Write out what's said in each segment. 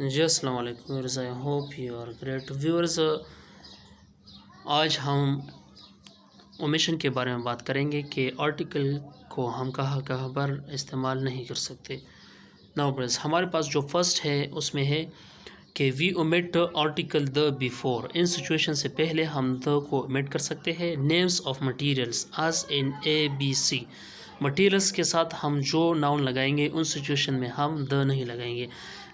जी अस्सलाम वालेकुम viewers, I hope you are great viewers. आज हम ओमिशन के बारे में बात करेंगे कि आर्टिकल को हम कहाँ कहाँ पर इस्तेमाल नहीं कर सकते। नाउ फ्रेंड्स, हमारे पास जो फर्स्ट है उसमें है कि we omit article the before. इन सिचुएशन से पहले हम द को ओमिट कर सकते हैं। Names of materials as in A B C. Materials के साथ हम जो नाउन लगाएंगे उन सिचुएशन में हम द नहीं लगाएंगे।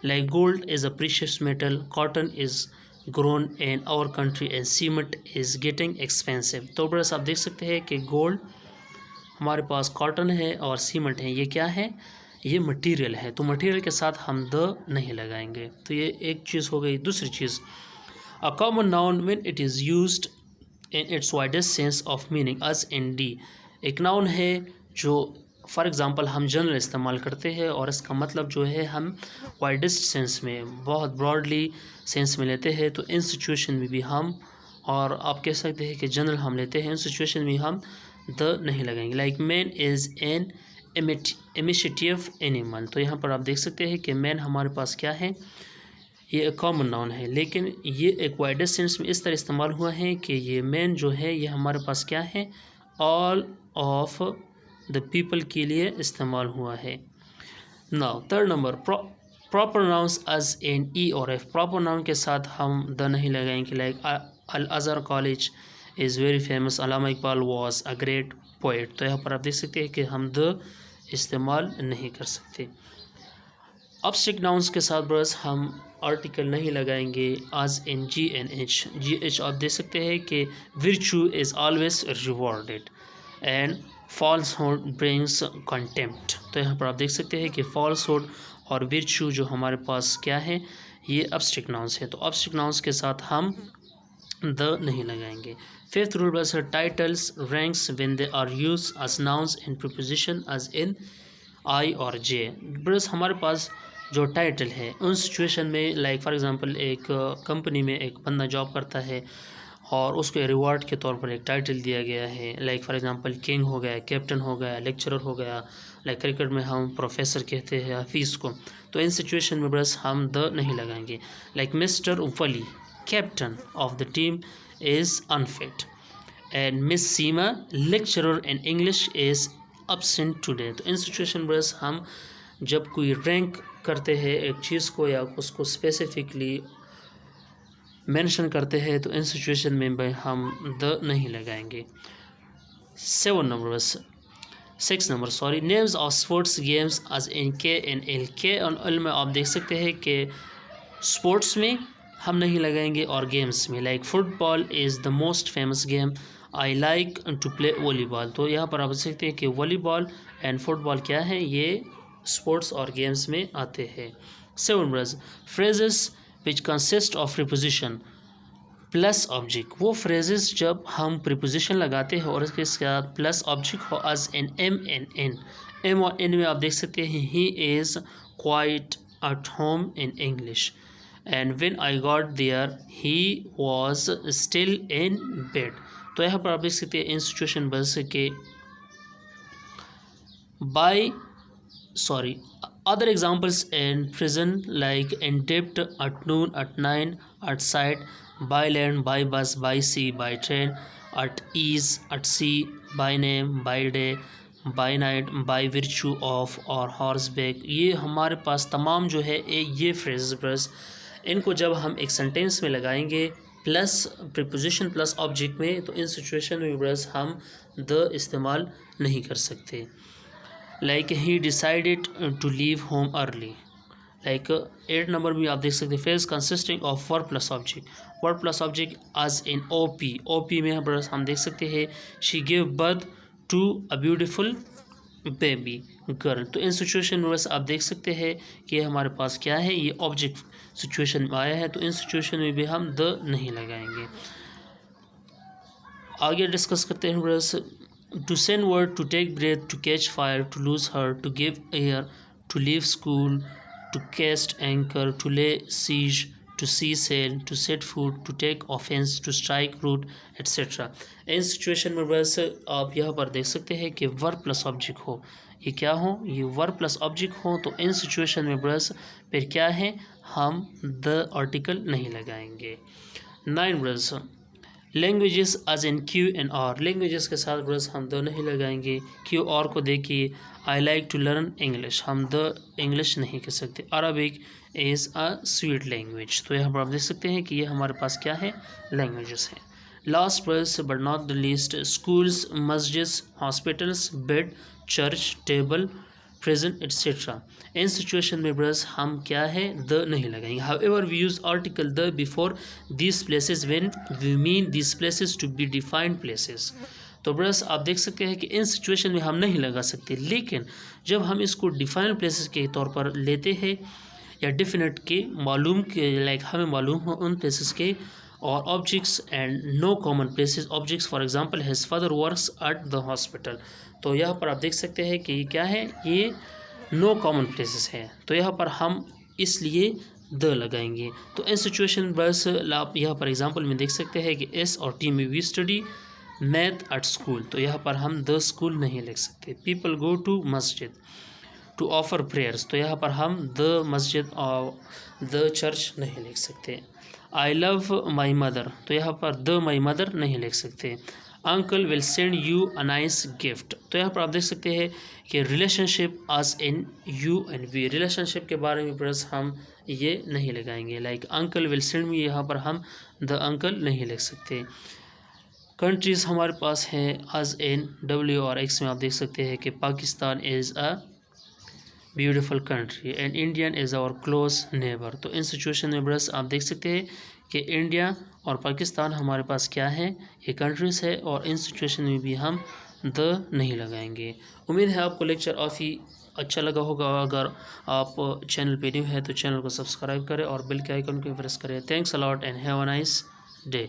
Like gold is a precious metal, cotton is grown in our country and cement is getting expensive. तो बस आप देख सकते हैं कि गोल्ड हमारे पास, कॉटन है और सीमेंट है, ये क्या है, ये मटेरियल है। तो मटेरियल के साथ हम द नहीं लगाएंगे। तो ये एक चीज़ हो गई। दूसरी चीज़, a common noun when it is used in its widest sense of meaning as in D. एक नाउन है जो फॉर एग्ज़ाम्पल हम जनरल इस्तेमाल करते हैं और इसका मतलब जो है हम वाइडेस्ट सेंस में, बहुत ब्रॉडली सेंस में लेते हैं। तो इन सिचुएशन में भी हम, और आप कह सकते हैं कि जनरल हम लेते हैं, इन सिचुएशन में हम द नहीं लगाएंगे। Like man is an initiative animal. तो यहाँ पर आप देख सकते हैं कि मैन हमारे पास क्या है, ये एक कॉमन नाउन है, लेकिन ये एक वाइडेस्ट सेंस में इस तरह इस्तेमाल हुआ है कि ये मैन जो है ये हमारे पास क्या है, ऑल ऑफ द पीपल के लिए इस्तेमाल हुआ है। Now third number, proper nouns as in E और एफ। प्रॉपर नाउन के साथ हम द नहीं लगाएंगे। Like all Azhar college is very famous, Allama Iqbal was a great poet. तो यहाँ पर आप देख सकते हैं कि हम द इस्तेमाल नहीं कर सकते। ऑब्जेक्ट नाउन्स के साथ बस हम आर्टिकल नहीं लगाएंगे as in G and H. G H आप देख सकते हैं कि virtue is always rewarded and falsehood brings contempt. तो यहाँ पर आप देख सकते हैं कि फॉल्सहुड और विर्चू जो हमारे पास क्या है, ये ऑब्जेक्ट नाउन्स है। तो ऑब्जेक्ट नाउन्स के साथ हम द नहीं लगाएंगे। फिफ्थ रूल बस, titles ranks when they are used as nouns in preposition as in I और जे। बस हमारे पास जो टाइटल है उन सिचुएशन में, लाइक फॉर एग्जांपल एक कंपनी में एक बंदा जॉब करता है और उसको रिवॉर्ड के तौर पर एक टाइटल दिया गया है। लाइक फॉर एग्जांपल किंग हो गया, कैप्टन हो गया, लेक्चरर हो गया। लाइक क्रिकेट में हम प्रोफेसर कहते हैं हफीज़ को। तो इन सिचुएशन में बस हम द नहीं लगाएंगे। Like mister Wali captain of the team is unfit and miss Seema lecturer in English is absent today. तो इन सिचुएशन बस हम जब कोई रैंक करते हैं एक चीज़ को या उसको स्पेसिफिकली मेंशन करते हैं तो इन सिचुएशन में भाई हम द नहीं लगाएंगे। Six number sorry, names of sports games as in K and L. K and L में आप देख सकते हैं कि स्पोर्ट्स में हम नहीं लगाएंगे और गेम्स में। Like football is the most famous game, I like to play volleyball. तो यहाँ पर आप देख सकते हैं कि वॉलीबॉल एंड फुटबॉल क्या है, ये स्पोर्ट्स और गेम्स में आते हैं। सेवन ब्रज, phrases which consist of preposition plus object. वो फ्रेजेस जब हम प्रीपोजिशन लगाते हैं और इसके साथ प्लस ऑब्जेक्ट हो, as in M and N. M और एन में आप देख सकते हैं he is quite at home in English and when I got there he was still in bed. तो यहाँ पर आप देख सकते हैं इन सिचुएशन बस के bye other examples in prison like in debt, at noon, at 9, at sight, by land, by bus, by sea, by train, at ease, at sea, by name, by day, by night, by virtue of और horseback। ये हमारे पास तमाम जो है ये phrases बस इनको जब हम एक सेंटेंस में लगाएंगे प्लस प्रीपोजिशन प्लस ऑब्जेक्ट में, तो इन सिचुएशन में बस हम द इस्तेमाल नहीं कर सकते। Like he decided to leave home early. Like 8 number में आप देख सकते हैं phrase consisting of verb plus object. Verb plus object as in O P. O P में हम देख सकते हैं she give birth to a beautiful baby girl. तो इन सिचुएशन में बस आप देख सकते हैं कि हमारे पास क्या है, ये ऑब्जेक्ट सिचुएशन में आया है। तो इन सिचुएशन में भी हम द नहीं लगाएंगे। आगे डिस्कस करते हैं बस, to send word, to take breath, to catch fire, to lose her, to give air, to leave school, to cast anchor, to lay siege, to see sail, to set foot, to take offense, to strike root, etc. In situation में बस आप यहाँ पर देख सकते हैं कि verb plus object हो, ये क्या हो, ये वर्ब प्लस ऑब्जेक्ट हो। तो इन सिचुएशन में बस फिर क्या है, हम द आर्टिकल नहीं लगाएंगे। 9 ब्रस languages as in Q and R, languages के साथ ब्रस हम द नहीं लगाएंगे। क्यू आर को देखिए, I like to learn English, हम द इंग्लिश नहीं कह सकते। Arabic is a sweet language, तो यहाँ पर आप देख सकते हैं कि ये हमारे पास क्या है, लैंग्वेजेस हैं। लास्ट ब्रस but not the least, schools, मस्जिद्स, hospitals, bed, church, table, present etcetera. In situation में ब्रस हम क्या है, द नहीं लगाएंगे। However we use article the before this places when we mean this places to be defined places. तो ब्रस आप देख सकते हैं कि इन सिचुएशन में हम नहीं लगा सकते, लेकिन जब हम इसको डिफाइंड प्लेसेस के तौर पर लेते हैं या डेफिनेट के मालूम के, लाइक हमें मालूम हो उन प्लेसेस के, और objects and no common places objects, for example his father works at the hospital. तो यहाँ पर आप देख सकते हैं कि क्या है, ये नो कॉमन प्लेसेस है, तो यहाँ पर हम इसलिए द लगाएंगे। तो इस सिचुएशन बस आप यहाँ पर एग्जांपल में देख सकते हैं कि एस और टी में we study math at school, तो यहाँ पर हम द स्कूल नहीं लिख सकते। पीपल गो टू मस्जिद टू ऑफर प्रेयर्स, तो यहाँ पर हम द मस्जिद और द चर्च नहीं लिख सकते। आई लव माई मदर, तो यहाँ पर द माई मदर नहीं लिख सकते। Uncle will send you a nice gift, तो यहाँ पर आप देख सकते हैं कि रिलेशनशिप आज इन यू एंड वी, रिलेशनशिप के बारे में प्लस हम ये नहीं लगाएंगे। Like uncle will send me, यहाँ पर हम द अंकल नहीं लिख सकते। कंट्रीज़ हमारे पास हैं आज इन डब्ल्यू और एक्स में आप देख सकते हैं कि Pakistan is a beautiful country and Indian is our close neighbour. तो इन सिचुएशन में बस आप देख सकते हैं कि इंडिया और पाकिस्तान हमारे पास क्या है, ये कंट्रीज़ है, और इन सिचुएशन में भी हम द नहीं लगाएंगे। उम्मीद है आपको लेक्चर काफ़ी अच्छा लगा होगा। अगर आप चैनल पे न्यू है तो चैनल को सब्सक्राइब करें और बेल के आइकन को प्रेस करें। Thanks a lot and have a nice day.